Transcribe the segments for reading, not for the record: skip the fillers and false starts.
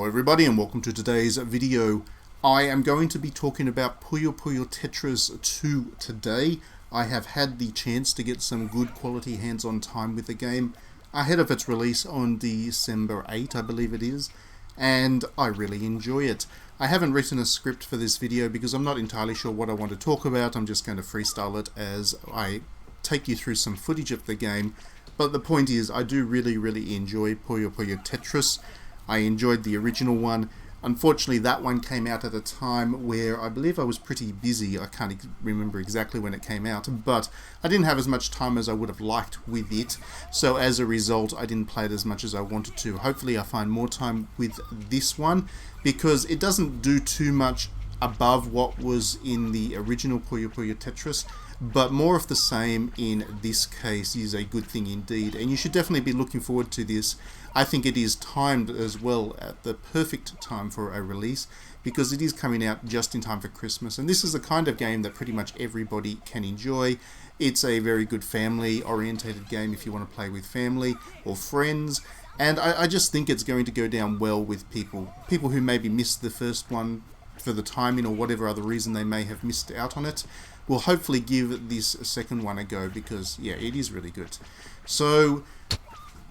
Hello everybody and welcome to today's video. I am going to be talking about Puyo Puyo Tetris 2 today. I have had the chance to get some good quality hands-on time with the game ahead of its release on December 8, I believe it is, and I really enjoy it. I haven't written a script for this video because I'm not entirely sure what I want to talk about. I'm just going to freestyle it as I take you through some footage of the game. But the point is, I do really enjoy Puyo Puyo Tetris. I enjoyed the original one. Unfortunately, that one came out at a time where I believe I was pretty busy. I can't remember exactly when it came out, but I didn't have as much time as I would have liked with it. So as a result, I didn't play it as much as I wanted to. Hopefully I find more time with this one, because it doesn't do too much above what was in the original Puyo Puyo Tetris, but more of the same in this case is a good thing indeed, and you should definitely be looking forward to this. I think it is timed as well at the perfect time for a release, because it is coming out just in time for Christmas, and this is the kind of game that pretty much everybody can enjoy. It's a very good family orientated game if you want to play with family or friends, and I just think it's going to go down well with people who maybe missed the first one for the timing or whatever other reason they may have missed out on it. Will hopefully give this second one a go, because yeah, it is really good. So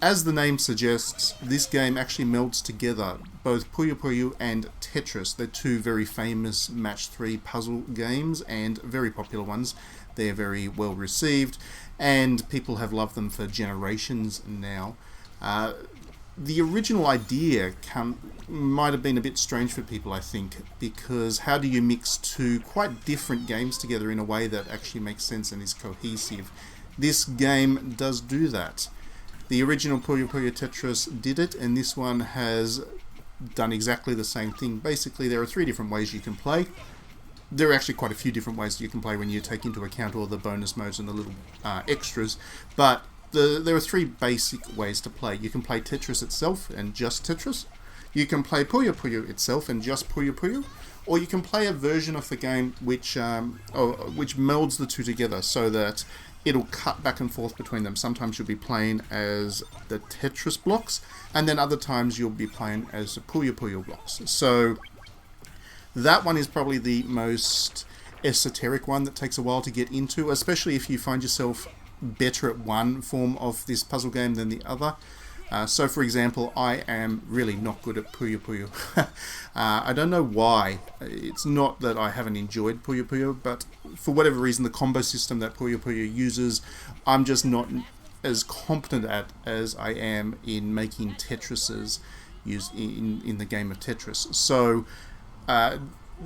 as the name suggests, this game actually melds together both Puyo Puyo and Tetris. They're two very famous match 3 puzzle games and very popular ones. They're very well received and people have loved them for generations now. The original idea might have been a bit strange for people, I think, because how do you mix two quite different games together in a way that actually makes sense and is cohesive? This game does do that. The original Puyo Puyo Tetris did it, and this one has done exactly the same thing. Basically, there are 3 different ways you can play. There are actually quite a few different ways you can play when you take into account all the bonus modes and the little extras, but there are 3 basic ways to play. You can play Tetris itself and just Tetris. You can play Puyo Puyo itself and just Puyo Puyo. Or you can play a version of the game which melds the two together so that it'll cut back and forth between them. Sometimes you'll be playing as the Tetris blocks, and then other times you'll be playing as the Puyo Puyo blocks. So that one is probably the most esoteric one that takes a while to get into, especially if you find yourself better at one form of this puzzle game than the other. So for example, I am really not good at Puyo Puyo. I don't know why. It's not that I haven't enjoyed Puyo Puyo, but for whatever reason the combo system that Puyo Puyo uses, I'm just not as competent at as I am in making Tetrises used in the game of Tetris. So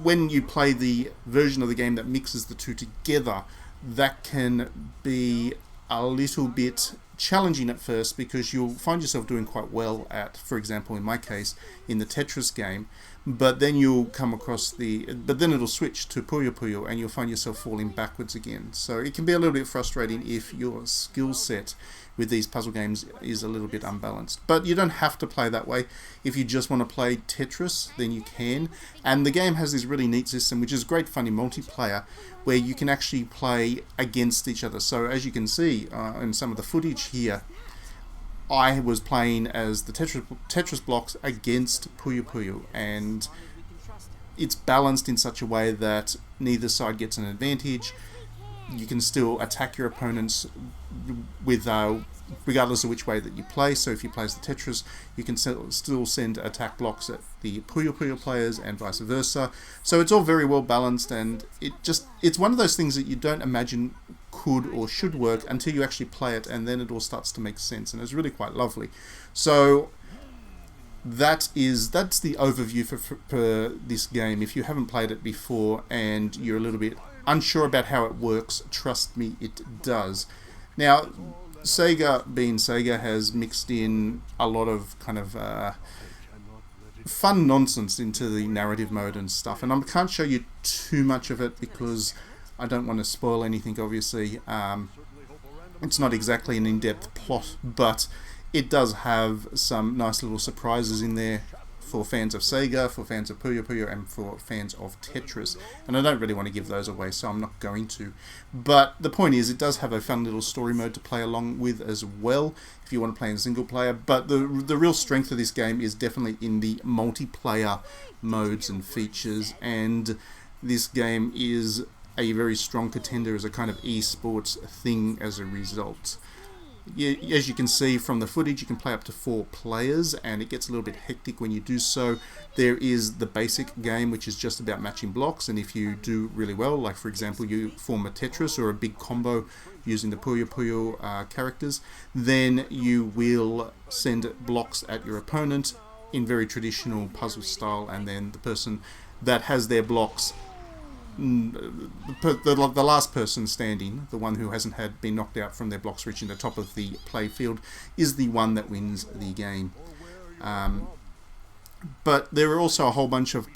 when you play the version of the game that mixes the two together, that can be a little bit challenging at first, because you'll find yourself doing quite well at, for example in my case, in the Tetris game, but then you'll come across but then it'll switch to Puyo Puyo and you'll find yourself falling backwards again. So it can be a little bit frustrating if your skill set with these puzzle games is a little bit unbalanced. But you don't have to play that way. If you just want to play Tetris, then you can. And the game has this really neat system, which is great fun in multiplayer, where you can actually play against each other. So as you can see in some of the footage here, I was playing as the Tetris blocks against Puyo Puyo, and it's balanced in such a way that neither side gets an advantage. You can still attack your opponents with regardless of which way that you play. So if you play as the Tetris, you can still send attack blocks at the Puyo Puyo players and vice versa. So it's all very well balanced, and it's one of those things that you don't imagine could or should work until you actually play it, and then it all starts to make sense, and it's really quite lovely. So that's the overview for this game. If you haven't played it before and you're a little bit unsure about how it works, trust me, it does. Now, Sega, being Sega, has mixed in a lot of kind of fun nonsense into the narrative mode and stuff, and I can't show you too much of it because I don't want to spoil anything, obviously. It's not exactly an in-depth plot, but it does have some nice little surprises in there for fans of Sega, for fans of Puyo Puyo, and for fans of Tetris. And I don't really want to give those away, so I'm not going to. But the point is, it does have a fun little story mode to play along with as well, if you want to play in single player. But the real strength of this game is definitely in the multiplayer modes and features, and this game is a very strong contender as a kind of esports thing as a result. As you can see from the footage, you can play up to 4 players, and it gets a little bit hectic when you do so. There is the basic game, which is just about matching blocks, and if you do really well, like for example you form a Tetris or a big combo using the Puyo Puyo characters, then you will send blocks at your opponent in very traditional puzzle style, and then the person that has their blocks, the last person standing, the one who hasn't been knocked out from their blocks reaching the top of the play field, is the one that wins the game. But there are also a whole bunch of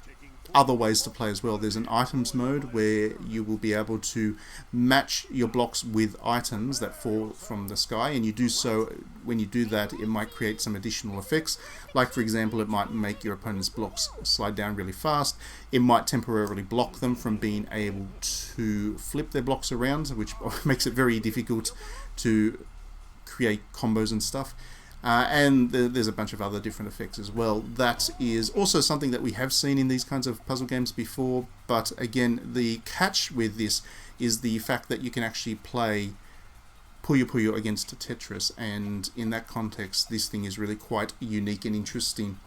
other ways to play as well. There's an items mode where you will be able to match your blocks with items that fall from the sky, and you do so. When you do that, it might create some additional effects, like for example it might make your opponent's blocks slide down really fast. It might temporarily block them from being able to flip their blocks around, which makes it very difficult to create combos and stuff. And there's a bunch of other different effects as well. That is also something that we have seen in these kinds of puzzle games before, but again, the catch with this is the fact that you can actually play Puyo Puyo against Tetris, and in that context this thing is really quite unique and interesting.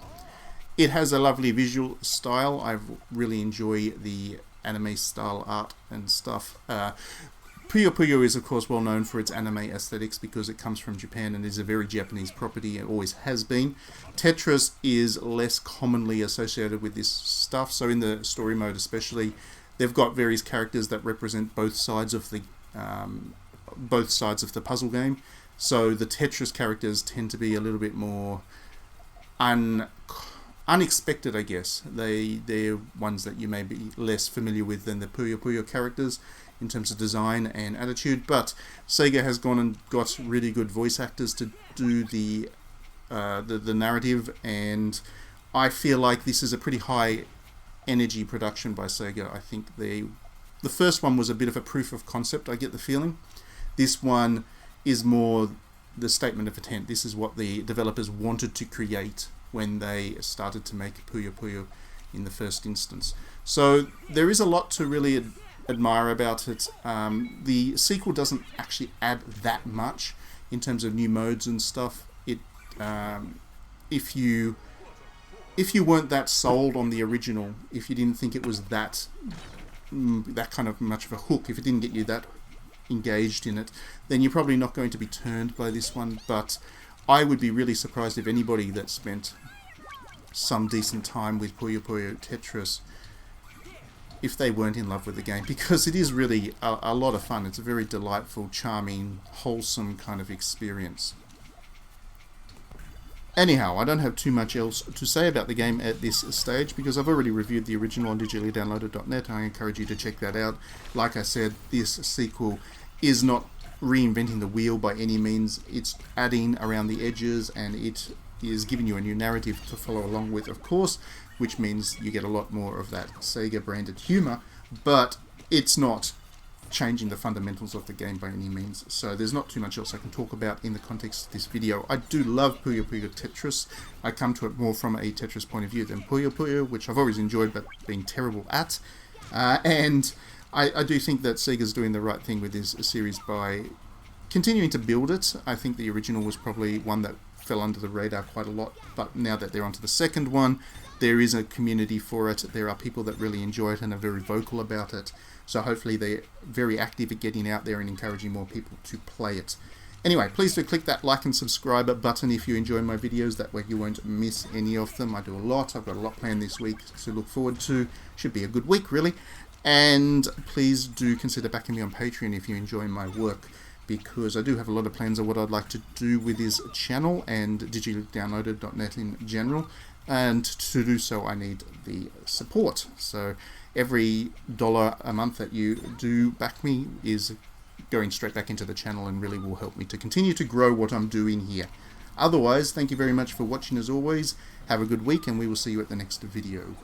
It has a lovely visual style. I really enjoy the anime style art and stuff. Puyo Puyo is of course well known for its anime aesthetics because it comes from Japan and is a very Japanese property. It always has been. Tetris is less commonly associated with this stuff, so in the story mode especially, they've got various characters that represent both sides of the puzzle game. So the Tetris characters tend to be a little bit more unexpected, I guess. They're ones that you may be less familiar with than the Puyo Puyo characters in terms of design and attitude, but Sega has gone and got really good voice actors to do the narrative, and I feel like this is a pretty high energy production by Sega. I think the first one was a bit of a proof of concept, I get the feeling. This one is more the statement of intent. This is what the developers wanted to create when they started to make Puyo Puyo in the first instance. So there is a lot to really admire about it. The sequel doesn't actually add that much in terms of new modes and stuff. It if you weren't that sold on the original, if you didn't think it was that kind of much of a hook, if it didn't get you that engaged in it, then you're probably not going to be turned by this one. But I would be really surprised if anybody that spent some decent time with Puyo Puyo Tetris, if they weren't in love with the game, because it is really a lot of fun. It's a very delightful, charming, wholesome kind of experience. Anyhow, I don't have too much else to say about the game at this stage because I've already reviewed the original on digitallydownloaded.net. I encourage you to check that out. Like I said, this sequel is not reinventing the wheel by any means. It's adding around the edges, and it is giving you a new narrative to follow along with, of course, which means you get a lot more of that Sega branded humor, but it's not changing the fundamentals of the game by any means. So there's not too much else I can talk about in the context of this video. I do love Puyo Puyo Tetris. I come to it more from a Tetris point of view than Puyo Puyo, which I've always enjoyed but been terrible at. And I do think that Sega's doing the right thing with this series by continuing to build it. I think the original was probably one that fell under the radar quite a lot, but now that they're onto the second one, there is a community for it. There are people that really enjoy it and are very vocal about it. So hopefully they're very active at getting out there and encouraging more people to play it. Anyway, please do click that like and subscribe button if you enjoy my videos. That way you won't miss any of them. I do a lot. I've got a lot planned this week to look forward to. Should be a good week, really. And please do consider backing me on Patreon if you enjoy my work, because I do have a lot of plans of what I'd like to do with this channel and digitallydownloaded.net in general. And to do so, I need the support. So every $1 a month that you do back me is going straight back into the channel and really will help me to continue to grow what I'm doing here. Otherwise, thank you very much for watching as always. Have a good week, and we will see you at the next video.